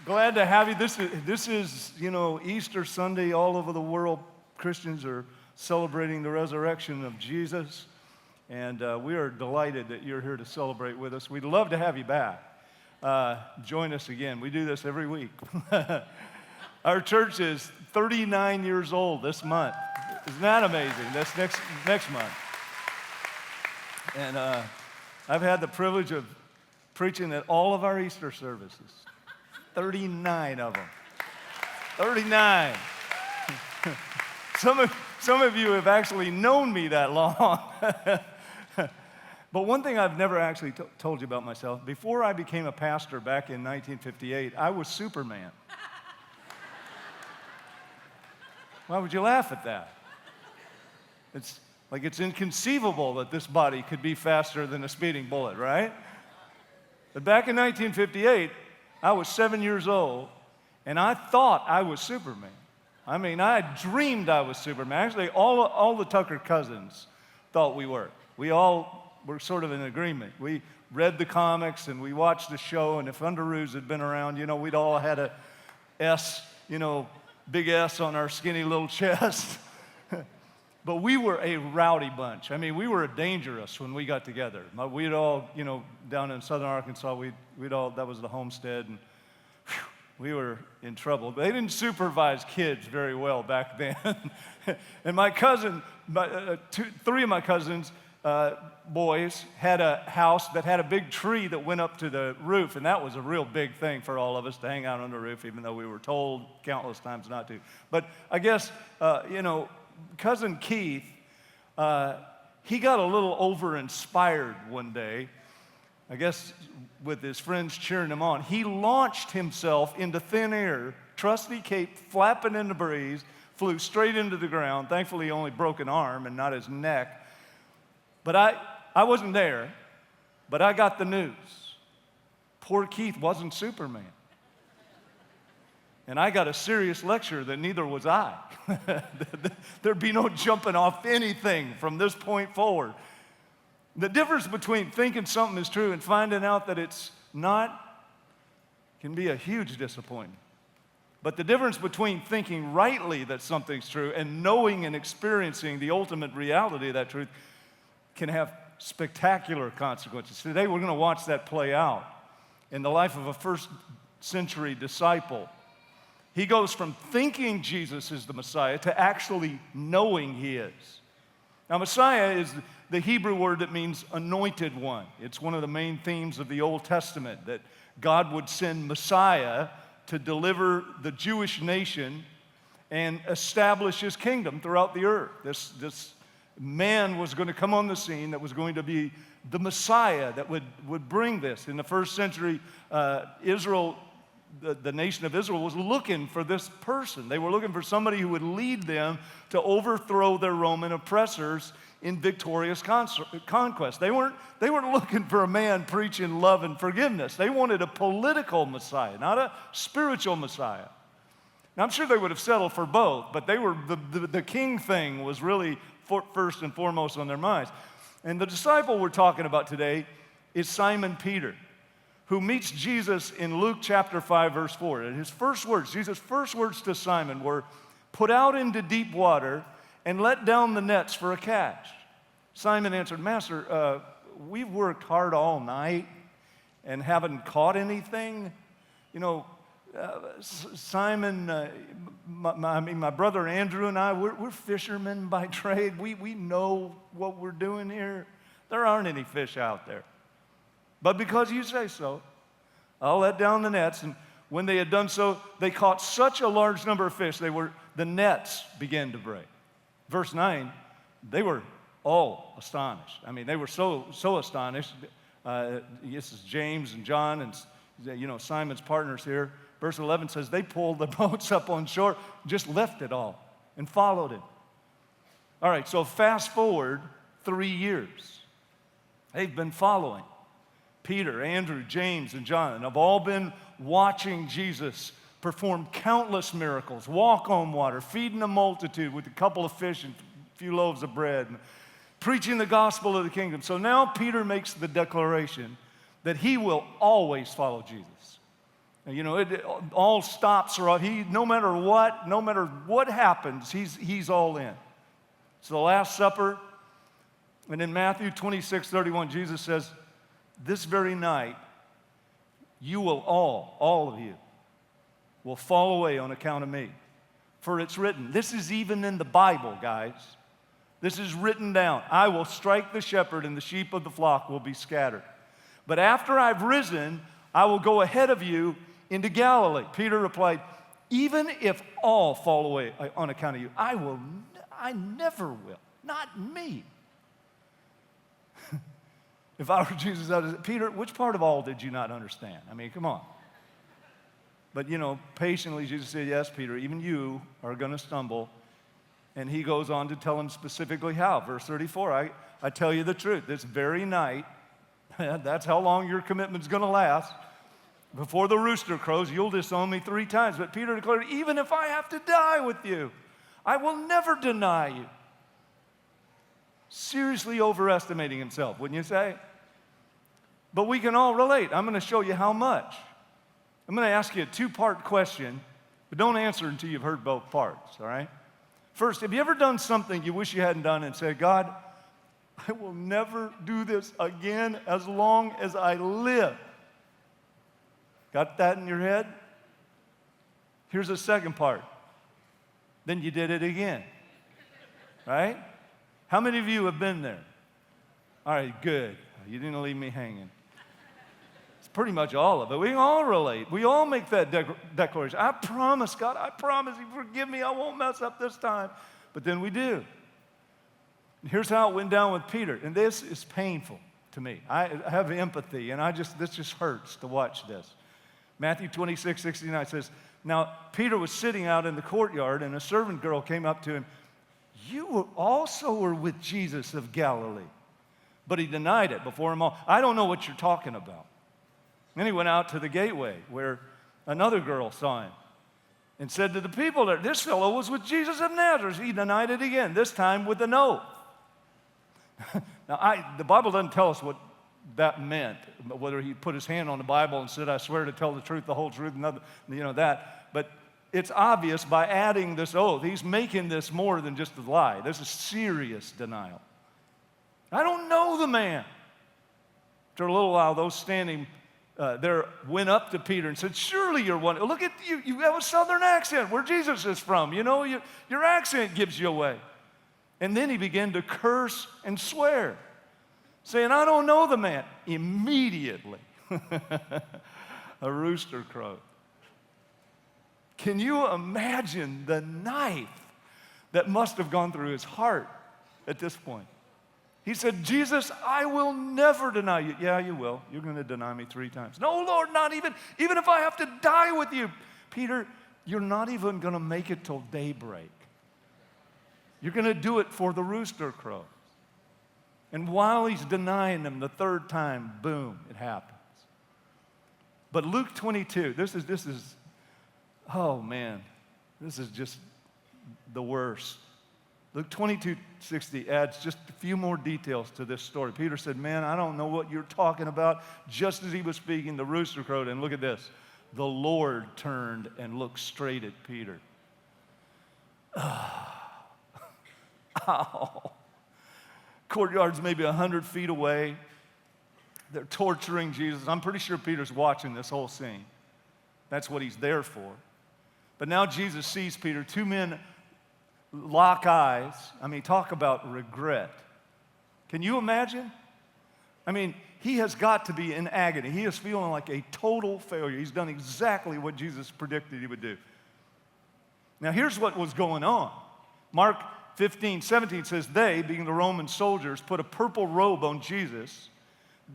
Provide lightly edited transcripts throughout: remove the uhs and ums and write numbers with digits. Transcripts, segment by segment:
Glad to have you. This is Easter Sunday. All over the world, Christians are celebrating the resurrection of Jesus, and we are delighted that you're here to celebrate with us. We'd love to have you back. Join us again. We do this every week. Our church is 39 years old this month. Isn't that amazing? That's next month. And I've had the privilege of preaching at all of our Easter services. 39 of them. 39. Some of you have actually known me that long. But one thing I've never actually told you about myself, before I became a pastor back in 1958, I was Superman. Why would you laugh at that? It's inconceivable that this body could be faster than a speeding bullet, right? But back in 1958, I was 7 years old, and I thought I was Superman. I mean, I dreamed I was Superman. Actually, all the Tucker cousins thought we were. We all were sort of in agreement. We read the comics, and we watched the show, and if Underoos had been around, we'd all had a S, big S on our skinny little chest. But we were a rowdy bunch. I mean, we were dangerous when we got together. We'd all, down in southern Arkansas, we'd all, that was the homestead, and we were in trouble. They didn't supervise kids very well back then. And my cousin, three of my cousins, boys, had a house that had a big tree that went up to the roof, and that was a real big thing for all of us to hang out on the roof, even though we were told countless times not to. But I guess, Cousin Keith, he got a little over-inspired one day, I guess with his friends cheering him on. He launched himself into thin air, trusty cape flapping in the breeze, flew straight into the ground. Thankfully, he only broke an arm and not his neck. But I wasn't there, but I got the news. Poor Keith wasn't Superman. And I got a serious lecture that neither was I. There'd be no jumping off anything from this point forward. The difference between thinking something is true and finding out that it's not can be a huge disappointment. But the difference between thinking rightly that something's true and knowing and experiencing the ultimate reality of that truth can have spectacular consequences. Today we're going to watch that play out in the life of a first century disciple. He goes from thinking Jesus is the Messiah to actually knowing he is. Now, Messiah is the Hebrew word that means anointed one. It's one of the main themes of the Old Testament, that God would send Messiah to deliver the Jewish nation and establish his kingdom throughout the earth. This man was going to come on the scene that was going to be the Messiah that would bring this. In the first century, Israel, the nation of Israel was looking for this person. They were looking for somebody who would lead them to overthrow their Roman oppressors in victorious conquest. They weren't looking for a man preaching love and forgiveness. They wanted a political Messiah, not a spiritual Messiah. Now, I'm sure they would have settled for both, but the king thing was really first and foremost on their minds. And the disciple we're talking about today is Simon Peter, who meets Jesus in Luke chapter 5, verse 4. And his first words, Jesus' first words to Simon were, "Put out into deep water and let down the nets for a catch." Simon answered, "Master, we've worked hard all night and haven't caught anything." Simon, my brother Andrew and I, we're fishermen by trade. We know what we're doing here. There aren't any fish out there. But because you say so, I'll let down the nets. And when they had done so, they caught such a large number of fish, the nets began to break. Verse 9, they were all astonished. I mean, they were so astonished. This is James and John and, Simon's partners here. Verse 11 says they pulled the boats up on shore, just left it all, and followed him. All right, so fast forward 3 years. They've been following. Peter, Andrew, James, and John have all been watching Jesus perform countless miracles, walk on water, feeding a multitude with a couple of fish and a few loaves of bread, and preaching the gospel of the kingdom. So now Peter makes the declaration that he will always follow Jesus. You know, it all stops or no matter what happens, he's all in. It's the Last Supper. And in Matthew 26:31, Jesus says, this very night, you will all of you, will fall away on account of me. For it's written, this is even in the Bible, guys. This is written down. I will strike the shepherd and the sheep of the flock will be scattered. But after I've risen, I will go ahead of you into Galilee. Peter replied, even if all fall away on account of you, I never will. Not me. If I were Jesus, I would say, Peter, which part of all did you not understand? I mean, come on. But, you know, patiently Jesus said, yes, Peter, even you are going to stumble. And he goes on to tell him specifically how. Verse 34, I tell you the truth. This very night, that's how long your commitment's going to last. Before the rooster crows, you'll disown me 3 times. But Peter declared, even if I have to die with you, I will never deny you. Seriously overestimating himself, wouldn't you say? But we can all relate. I'm going to show you how much. I'm going to ask you a 2-part question, but don't answer until you've heard both parts, all right? First, have you ever done something you wish you hadn't done and said, God, I will never do this again as long as I live? Got that in your head? Here's the second part. Then you did it again, right? How many of you have been there? All right, good. You didn't leave me hanging. It's pretty much all of it. We all relate. We all make that declaration. I promise, God, I promise you forgive me. I won't mess up this time. But then we do. And here's how it went down with Peter. And this is painful to me. I have empathy, and this just hurts to watch this. Matthew 26:69 says, now Peter was sitting out in the courtyard, and a servant girl came up to him. You also were with Jesus of Galilee. But he denied it before them all. I don't know what you're talking about. Then he went out to the gateway where another girl saw him and said to the people there, this fellow was with Jesus of Nazareth. He denied it again, this time with an oath. Now, the Bible doesn't tell us what that meant, whether he put his hand on the Bible and said, I swear to tell the truth, the whole truth, and that. But it's obvious by adding this oath, he's making this more than just a lie. This is serious denial. I don't know the man. After a little while, those standing there went up to Peter and said, surely you're one. Look at you. You have a southern accent where Jesus is from. You know, your accent gives you away. And then he began to curse and swear, saying, I don't know the man. Immediately, a rooster crowed. Can you imagine the knife that must have gone through his heart at this point? He said, Jesus, I will never deny you. Yeah, you will. You're going to deny me 3 times. No, Lord, not even if I have to die with you. Peter, you're not even going to make it till daybreak. You're going to do it for the rooster crows. And while he's denying them the 3rd time, boom, it happens. But Luke 22, this is, oh man, this is just the worst. Luke 22:60 adds just a few more details to this story. Peter said, man, I don't know what you're talking about. Just as he was speaking, the rooster crowed, and look at this. The Lord turned and looked straight at Peter. Ow. Courtyard's maybe 100 feet away. They're torturing Jesus. I'm pretty sure Peter's watching this whole scene. That's what he's there for. But now Jesus sees Peter. 2 men lock eyes. I mean, talk about regret. Can you imagine? I mean, he has got to be in agony. He is feeling like a total failure. He's done exactly what Jesus predicted he would do. Now, here's what was going on. Mark 15:17 says, they, being the Roman soldiers, put a purple robe on Jesus,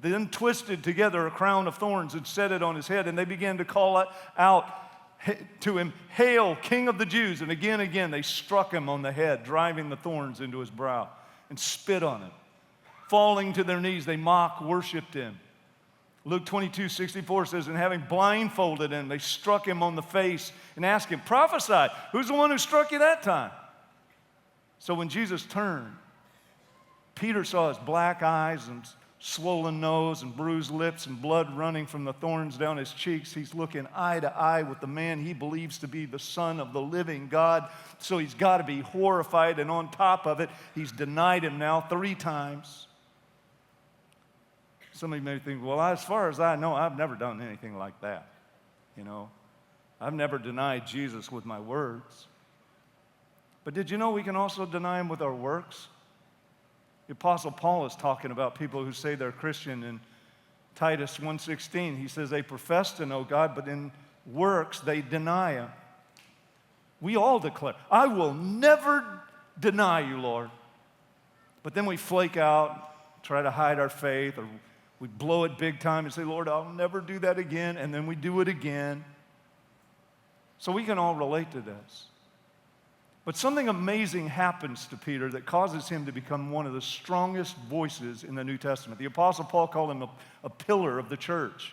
then twisted together a crown of thorns and set it on his head, and they began to call out to him, Hail, King of the Jews. And again, they struck him on the head, driving the thorns into his brow, and spit on him. Falling to their knees, they worshiped him. Luke 22:64 says, and having blindfolded him, they struck him on the face and asked him, prophesy, who's the one who struck you that time? So when Jesus turned, Peter saw his black eyes and swollen nose and bruised lips and blood running from the thorns down his cheeks. He's looking eye to eye with the man he believes to be the Son of the living God. So he's got to be horrified, and on top of it, he's denied him now 3 times. Some of you may think, well, as far as I know, I've never done anything like that. You know, I've never denied Jesus with my words. But did you know we can also deny him with our works? The Apostle Paul is talking about people who say they're Christian in Titus 1:16. He says they profess to know God, but in works they deny him. We all declare, I will never deny you, Lord. But then we flake out, try to hide our faith, or we blow it big time and say, Lord, I'll never do that again, and then we do it again. So we can all relate to this. But something amazing happens to Peter that causes him to become one of the strongest voices in the New Testament. The Apostle Paul called him a pillar of the church.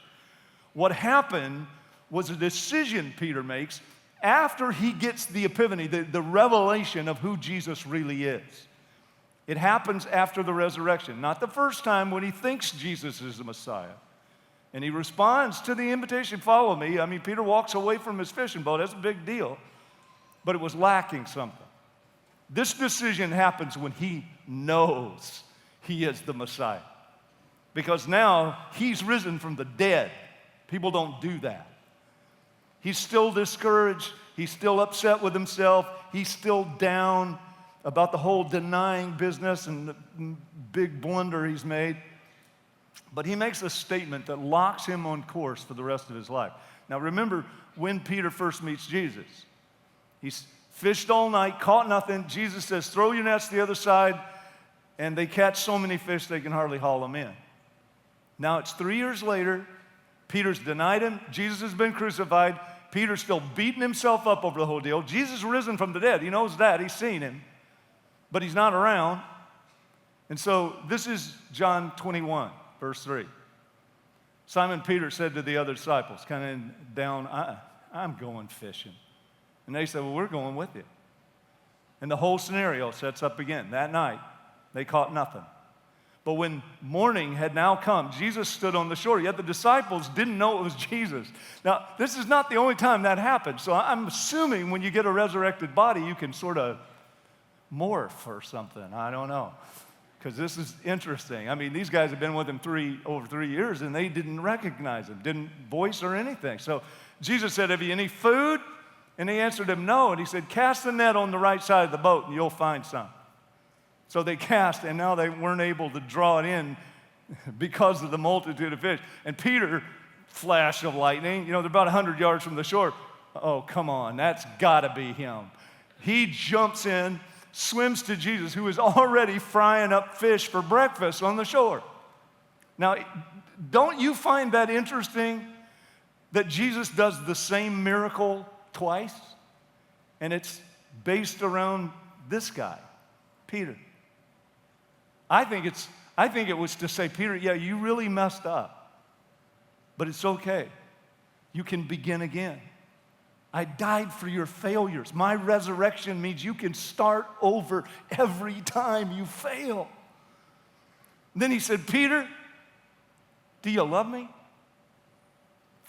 What happened was a decision Peter makes after he gets the epiphany, the revelation of who Jesus really is. It happens after the resurrection, not the first time when he thinks Jesus is the Messiah. And he responds to the invitation, follow me. I mean, Peter walks away from his fishing boat. That's a big deal. But it was lacking something. This decision happens when he knows he is the Messiah. Because now he's risen from the dead. People don't do that. He's still discouraged. He's still upset with himself. He's still down about the whole denying business and the big blunder he's made. But he makes a statement that locks him on course for the rest of his life. Now remember when Peter first meets Jesus. He's fished all night, caught nothing. Jesus says, throw your nets to the other side, and they catch so many fish they can hardly haul them in. Now it's 3 years later. Peter's denied him. Jesus has been crucified. Peter's still beating himself up over the whole deal. Jesus is risen from the dead. He knows that. He's seen him. But he's not around. And so this is John 21, verse 3. Simon Peter said to the other disciples, kind of down, I'm going fishing. And they said, well, we're going with you. And the whole scenario sets up again. That night, they caught nothing. But when morning had now come, Jesus stood on the shore, yet the disciples didn't know it was Jesus. Now, this is not the only time that happened. So I'm assuming when you get a resurrected body, you can sort of morph or something. I don't know. Because this is interesting. I mean, these guys have been with him over 3 years, and they didn't recognize him, didn't voice or anything. So Jesus said, have you any food? And they answered him, no. And he said, cast the net on the right side of the boat, and you'll find some. So they cast, and now they weren't able to draw it in because of the multitude of fish. And Peter, flash of lightning, they're about 100 yards from the shore. Oh, come on, that's got to be him. He jumps in, swims to Jesus, who is already frying up fish for breakfast on the shore. Now, don't you find that interesting that Jesus does the same miracle twice? And it's based around this guy, Peter. I think it was to say, Peter, yeah, you really messed up, but it's okay. You can begin again. I died for your failures. My resurrection means you can start over every time you fail. Then he said, Peter, do you love me?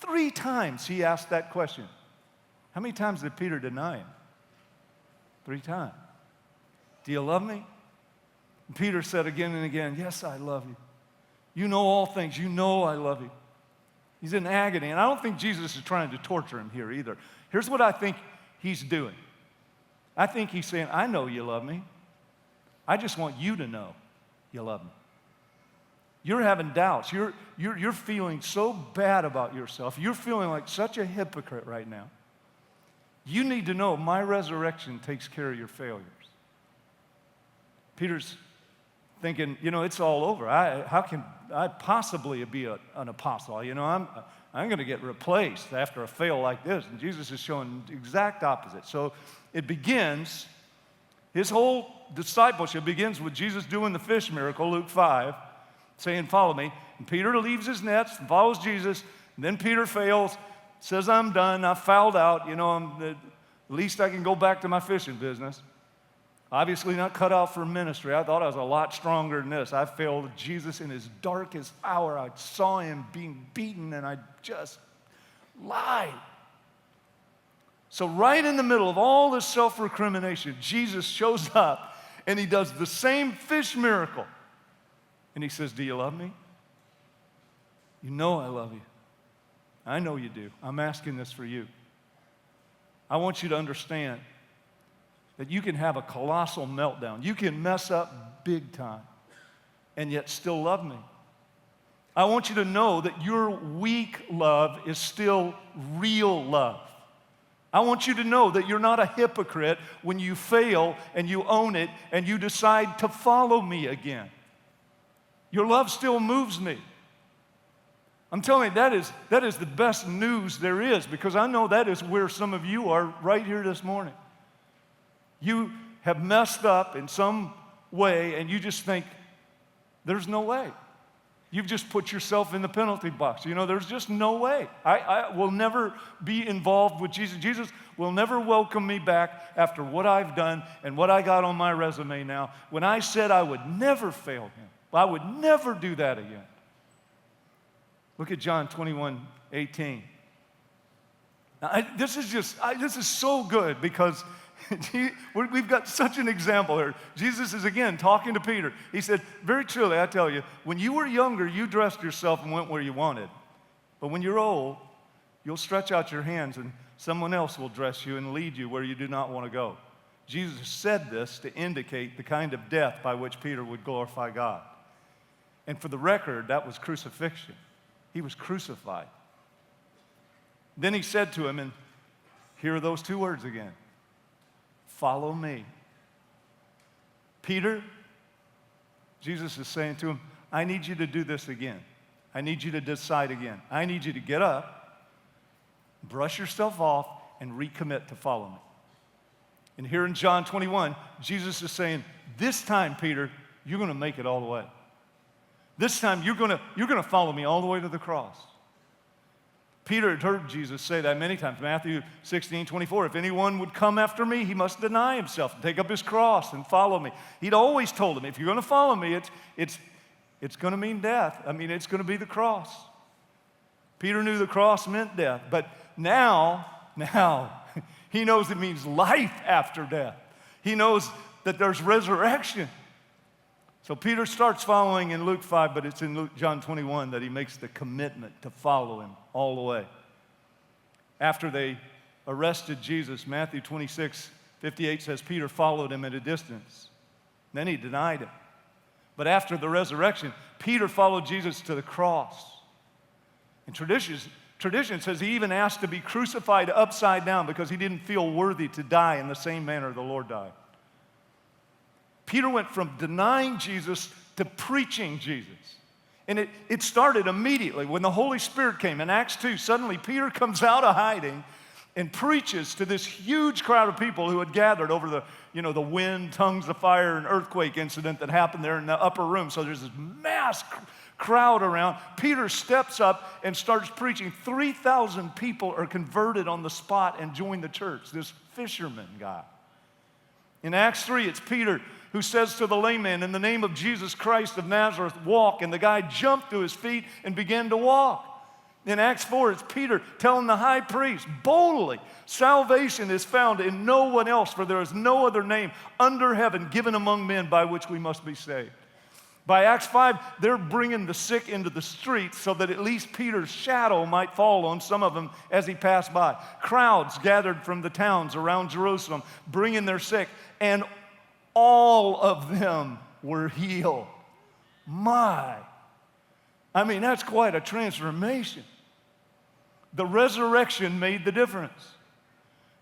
3 times he asked that question. How many times did Peter deny him? 3 times. Do you love me? And Peter said again and again, yes, I love you. You know all things. You know I love you. He's in agony. And I don't think Jesus is trying to torture him here either. Here's what I think he's doing. I think he's saying, I know you love me. I just want you to know you love me. You're having doubts. You're feeling so bad about yourself. You're feeling like such a hypocrite right now. You need to know my resurrection takes care of your failures. Peter's thinking, it's all over. How can I possibly be an apostle? I'm going to get replaced after a fail like this. And Jesus is showing the exact opposite. So it begins, his whole discipleship begins with Jesus doing the fish miracle, Luke 5, saying, follow me. And Peter leaves his nets and follows Jesus. And then Peter fails, says, I'm done. I fouled out. At least I can go back to my fishing business. Obviously not cut out for ministry. I thought I was a lot stronger than this. I failed Jesus in his darkest hour. I saw him being beaten, and I just lied. So right in the middle of all this self-recrimination, Jesus shows up, and he does the same fish miracle. And he says, do you love me? You know I love you. I know you do. I'm asking this for you. I want you to understand that you can have a colossal meltdown. You can mess up big time and yet still love me. I want you to know that your weak love is still real love. I want you to know that you're not a hypocrite when you fail and you own it and you decide to follow me again. Your love still moves me. I'm telling you, that is the best news there is, because I know that is where some of you are right here this morning. You have messed up in some way and you just think, there's no way. You've just put yourself in the penalty box. You know, there's just no way. I will never be involved with Jesus. Jesus will never welcome me back after what I've done and what I got on my resume now. When I said I would never fail him, I would never do that again. Look at John 21:18. Now, this is so good because we've got such an example here. Jesus is again talking to Peter. He said, very truly, I tell you, when you were younger, you dressed yourself and went where you wanted. But when you're old, you'll stretch out your hands and someone else will dress you and lead you where you do not want to go. Jesus said this to indicate the kind of death by which Peter would glorify God. And for the record, that was crucifixion. He was crucified. Then he said to him, and here are those two words again, follow me. Peter, Jesus is saying to him, I need you to do this again. I need you to decide again. I need you to get up, brush yourself off, and recommit to follow me. And here in John 21, Jesus is saying, this time, Peter, you're going to make it all the way. This time, you're going to follow me all the way to the cross. Peter had heard Jesus say that many times. Matthew 16:24, if anyone would come after me, he must deny himself and take up his cross and follow me. He'd always told him, if you're going to follow me, it's going to mean death. I mean, it's going to be the cross. Peter knew the cross meant death, but now, he knows it means life after death. He knows that there's resurrection. So Peter starts following in Luke 5, but it's in John 21 that he makes the commitment to follow him all the way. After they arrested Jesus, Matthew 26:58 says Peter followed him at a distance. Then he denied him. But after the resurrection, Peter followed Jesus to the cross. And tradition says he even asked to be crucified upside down because he didn't feel worthy to die in the same manner the Lord died. Peter went from denying Jesus to preaching Jesus. And it started immediately when the Holy Spirit came. In Acts 2, suddenly Peter comes out of hiding and preaches to this huge crowd of people who had gathered over the wind, tongues of fire, and earthquake incident that happened there in the upper room. So there's this mass crowd around. Peter steps up and starts preaching. 3,000 people are converted on the spot and join the church, this fisherman guy. In Acts 3, it's Peter who says to the lame man, in the name of Jesus Christ of Nazareth, walk. And the guy jumped to his feet and began to walk. In Acts 4, it's Peter telling the high priest boldly, salvation is found in no one else, for there is no other name under heaven given among men by which we must be saved. By Acts 5, they're bringing the sick into the streets so that at least Peter's shadow might fall on some of them as he passed by. Crowds gathered from the towns around Jerusalem, bringing their sick, and all of them were healed. I mean, that's quite a transformation. The resurrection made the difference.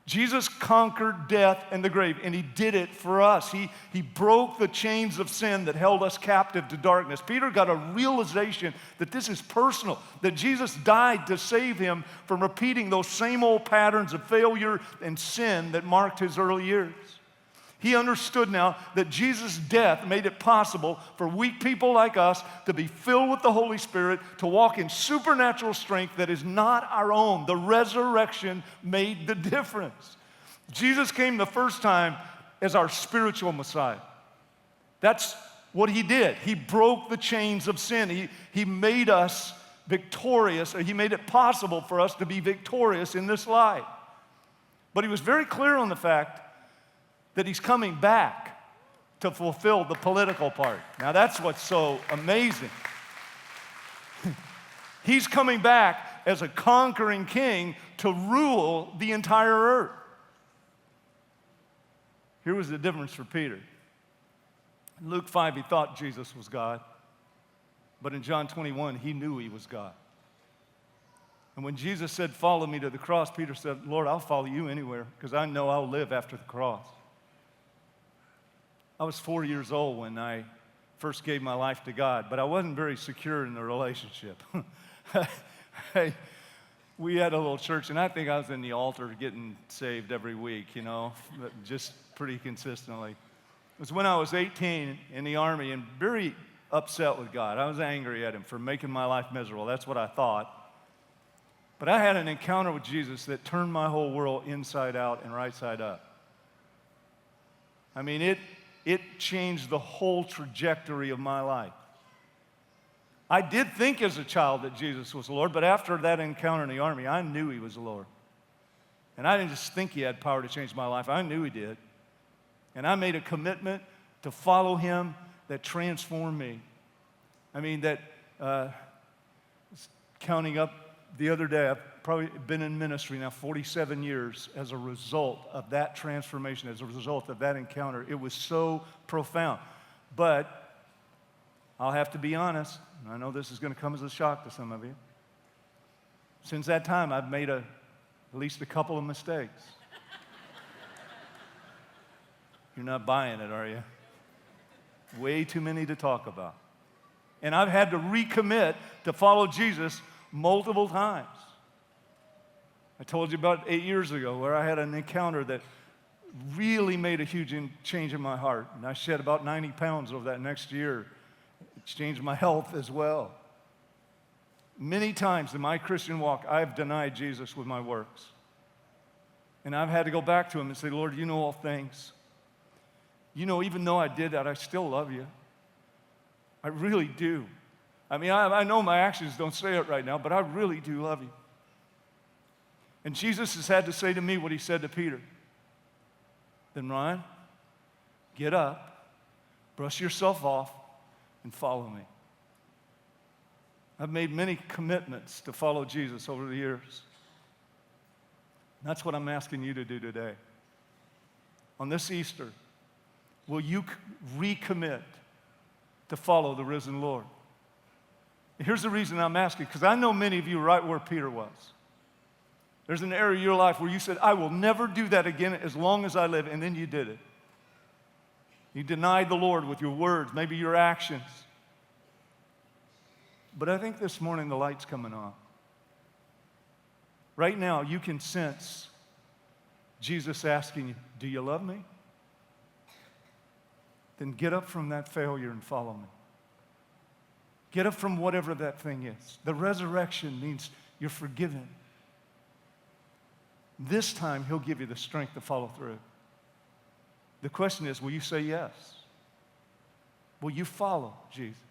Jesus conquered death and the grave, and he did it for us. He broke the chains of sin that held us captive to darkness. Peter got a realization that this is personal, that Jesus died to save him from repeating those same old patterns of failure and sin that marked his early years. He understood now that Jesus' death made it possible for weak people like us to be filled with the Holy Spirit, to walk in supernatural strength that is not our own. The resurrection made the difference. Jesus came the first time as our spiritual Messiah. That's what he did. He broke the chains of sin. He made us victorious, or he made it possible for us to be victorious in this life. But he was very clear on the fact that he's coming back to fulfill the political part. Now that's what's so amazing. He's coming back as a conquering king to rule the entire earth. Here was the difference for Peter. In Luke 5, he thought Jesus was God. But in John 21, he knew he was God. And when Jesus said, "Follow me to the cross," Peter said, "Lord, I'll follow you anywhere because I know I'll live after the cross." I was 4 years old when I first gave my life to God, but I wasn't very secure in the relationship. We had a little church, and I think I was in the altar getting saved every week, just pretty consistently. It was when I was 18 in the Army and very upset with God. I was angry at him for making my life miserable. That's what I thought. But I had an encounter with Jesus that turned my whole world inside out and right side up. I mean, it changed the whole trajectory of my life. I did think as a child that Jesus was the Lord, but after that encounter in the Army, I knew he was the Lord. And I didn't just think he had power to change my life. I knew he did. And I made a commitment to follow him that transformed me. I mean, counting up the other day, I've probably been in ministry now 47 years as a result of that transformation, as a result of that encounter. It was so profound. But I'll have to be honest, and I know this is going to come as a shock to some of you. Since that time, I've made at least a couple of mistakes. You're not buying it, are you? Way too many to talk about. And I've had to recommit to follow Jesus multiple times. I told you about 8 years ago where I had an encounter that really made a huge change in my heart. And I shed about 90 pounds over that next year. It's changed my health as well. Many times in my Christian walk, I've denied Jesus with my works. And I've had to go back to him and say, "Lord, you know all things. Even though I did that, I still love you. I really do. I mean, I know my actions don't say it right now, but I really do love you." And Jesus has had to say to me what he said to Peter. "Then Ryan, get up, brush yourself off, and follow me." I've made many commitments to follow Jesus over the years. That's what I'm asking you to do today. On this Easter, will you recommit to follow the risen Lord? Here's the reason I'm asking, because I know many of you are right where Peter was. There's an area of your life where you said, "I will never do that again as long as I live," and then you did it. You denied the Lord with your words, maybe your actions. But I think this morning the light's coming on. Right now, you can sense Jesus asking you, "Do you love me?" Then get up from that failure and follow me. Get up from whatever that thing is. The resurrection means you're forgiven. This time, he'll give you the strength to follow through. The question is, will you say yes? Will you follow Jesus?